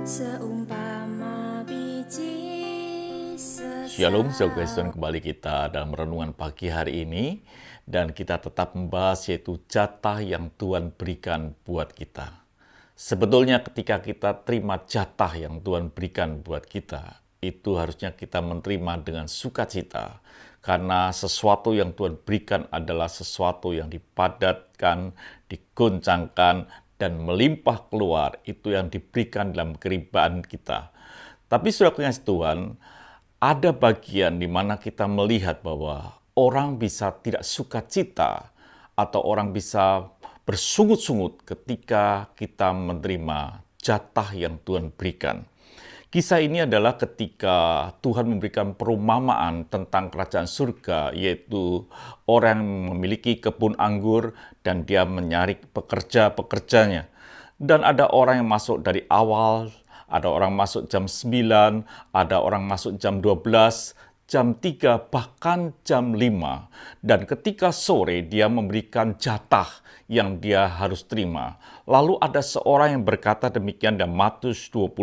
Seumpama biji Shalom, saudara sesat. Kristen, kembali kita dalam renungan pagi hari ini. Dan kita tetap membahas yaitu jatah yang Tuhan berikan buat kita. Sebetulnya ketika kita terima jatah yang Tuhan berikan buat kita, itu harusnya kita menerima dengan sukacita. Karena sesuatu yang Tuhan berikan adalah sesuatu yang dipadatkan, digoncangkan, dan melimpah keluar. Itu yang diberikan dalam kehidupan kita. Tapi saudara kasih Tuhan, ada bagian di mana kita melihat bahwa orang bisa tidak sukacita atau orang bisa bersungut-sungut ketika kita menerima jatah yang Tuhan berikan. Kisah ini adalah ketika Tuhan memberikan perumpamaan tentang kerajaan surga, yaitu orang yang memiliki kebun anggur dan dia mencari pekerja-pekerjanya. Dan ada orang yang masuk dari awal, ada orang masuk jam 9, ada orang masuk jam 12, jam 3, bahkan jam 5. Dan ketika sore dia memberikan jatah yang dia harus terima. Lalu ada seorang yang berkata demikian dalam Matius 20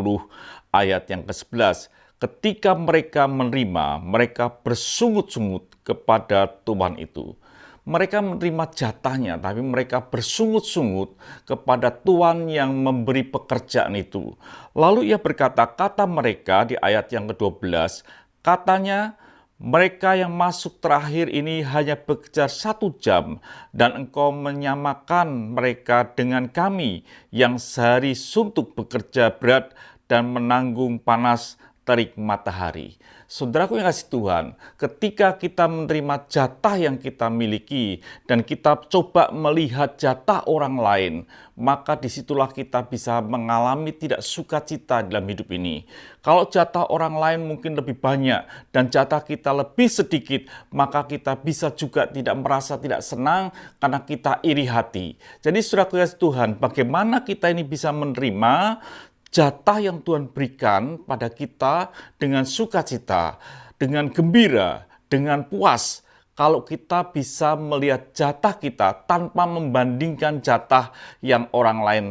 ayat yang ke-11. Ketika mereka menerima, mereka bersungut-sungut kepada Tuhan itu. Mereka menerima jatahnya, tapi mereka bersungut-sungut kepada Tuhan yang memberi pekerjaan itu. Lalu ia berkata, kata mereka di ayat yang ke-12, katanya, mereka yang masuk terakhir ini hanya bekerja 1 jam, dan engkau menyamakan mereka dengan kami yang sehari suntuk bekerja berat dan menanggung panas terik matahari. Saudaraku yang kasih Tuhan, ketika kita menerima jatah yang kita miliki dan kita coba melihat jatah orang lain, maka disitulah kita bisa mengalami tidak sukacita dalam hidup ini. Kalau jatah orang lain mungkin lebih banyak dan jatah kita lebih sedikit, maka kita bisa juga tidak merasa tidak senang karena kita iri hati. Jadi saudaraku yang kasih Tuhan, bagaimana kita ini bisa menerima jatah yang Tuhan berikan pada kita dengan sukacita, dengan gembira, dengan puas. Kalau kita bisa melihat jatah kita tanpa membandingkan jatah yang orang lain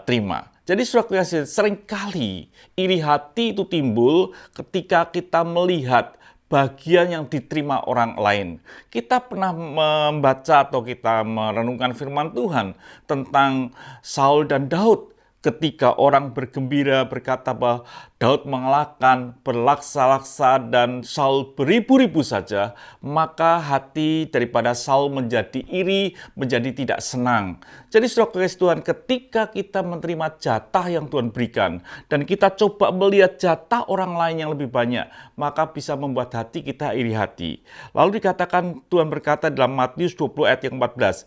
terima. Jadi saudara kasih, seringkali iri hati itu timbul ketika kita melihat bagian yang diterima orang lain. Kita pernah membaca atau kita merenungkan firman Tuhan tentang Saul dan Daud. Ketika orang bergembira berkata bahwa Daud mengalahkan berlaksa-laksa dan Saul beribu-ribu saja, maka hati daripada Saul menjadi iri, menjadi tidak senang. Jadi saudara kasih Tuhan, ketika kita menerima jatah yang Tuhan berikan, dan kita coba melihat jatah orang lain yang lebih banyak, maka bisa membuat hati kita iri hati. Lalu dikatakan Tuhan berkata dalam Matius 20 ayat yang 14,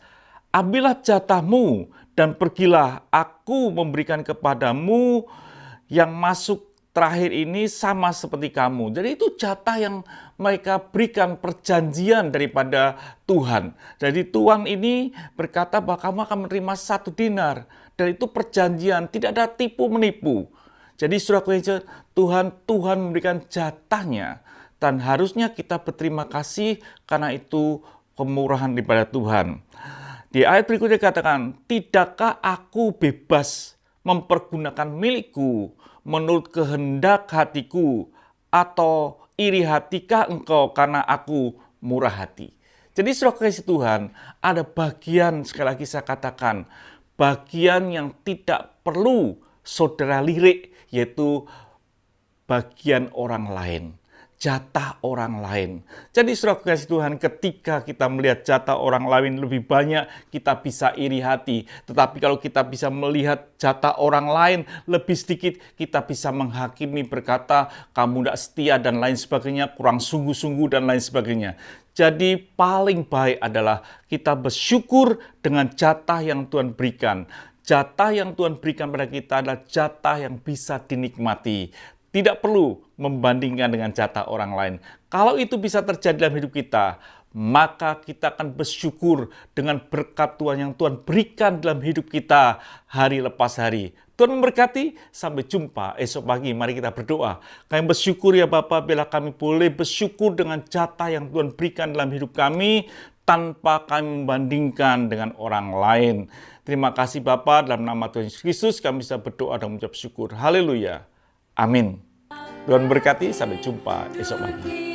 ambillah jatahmu dan pergilah, aku memberikan kepadamu yang masuk terakhir ini sama seperti kamu. Jadi itu jatah yang mereka berikan, perjanjian daripada Tuhan. Jadi Tuhan ini berkata bahwa kamu akan menerima 1 dinar. Dan itu perjanjian, tidak ada tipu menipu. Jadi saudara Tuhan memberikan jatahnya. Dan harusnya kita berterima kasih karena itu kemurahan daripada Tuhan. Di ayat berikutnya dikatakan, tidakkah aku bebas mempergunakan milikku menurut kehendak hatiku, atau iri hatikah engkau karena aku murah hati? Jadi saudara kasih Tuhan, ada bagian, sekali lagi saya katakan, bagian yang tidak perlu saudara lirik, yaitu bagian orang lain. Jatah orang lain. Jadi saudara kasih Tuhan, ketika kita melihat jatah orang lain lebih banyak, kita bisa iri hati. Tetapi kalau kita bisa melihat jatah orang lain lebih sedikit, kita bisa menghakimi, berkata, kamu tidak setia dan lain sebagainya, kurang sungguh-sungguh dan lain sebagainya. Jadi paling baik adalah kita bersyukur dengan jatah yang Tuhan berikan. Jatah yang Tuhan berikan pada kita adalah jatah yang bisa dinikmati. Tidak perlu membandingkan dengan jatah orang lain. Kalau itu bisa terjadi dalam hidup kita, maka kita akan bersyukur dengan berkat Tuhan yang Tuhan berikan dalam hidup kita hari lepas hari. Tuhan memberkati, sampai jumpa esok pagi. Mari kita berdoa. Kami bersyukur ya Bapa, bila kami boleh bersyukur dengan jatah yang Tuhan berikan dalam hidup kami, tanpa kami membandingkan dengan orang lain. Terima kasih Bapa, dalam nama Tuhan Yesus Kristus kami bisa berdoa dan mengucap syukur. Haleluya. Amin. Tuhan berkati, sampai jumpa esok pagi.